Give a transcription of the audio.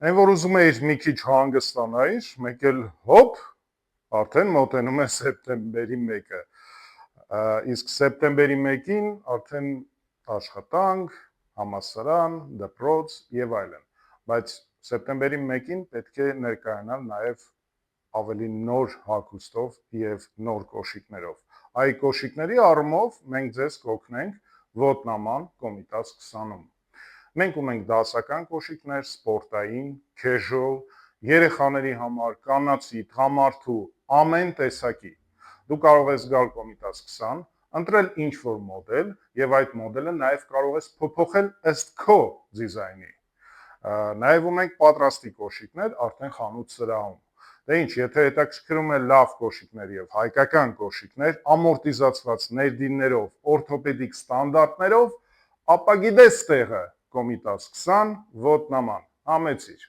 Այն որ ուզում էիր մի քիչ հանգստանայիր, մեկ էլ հոպ, արդեն մոտենում է սեպտեմբերի 1-ը, իսկ սեպտեմբերի 1-ին արդեն աշխատանք, համալսարան, դպրոց եւ այլն, բայց սեպտեմբերի 1-ին պետք է ներկայանալ նաեւ ավելի նոր հագուստով եւ նոր կոշիկներով։ Այ կոշիկների առումով մենք ձեզ կօգնենք ոտնաման Կոմիտաս 20-ում։ Մենք ունենք դասական կոշիկներ, սպորտային, casual, երեխաների համար, կանացի, տղամարդու, ամեն տեսակի։ Դու կարող ես գալ Կոմիտաս 20, ընտրել ինչ-որ մոդել եւ այդ մոդելը նաեւ կարող ես փոփոխել ըստ քո դիզայնի։ Նաեւ ունենք պատրաստի կոշիկներ արդեն խանութ սրահում։ Դե ինչ, եթե հետաքրքրում է լավ կոշիկներ եւ հայկական կոշիկներ, ամորտիզացված ներդիններով, օրթոպեդիկ ստանդարտներով, ապա գիտես տեղը Կոմիտաս 20 ոտնաման, համեցիր։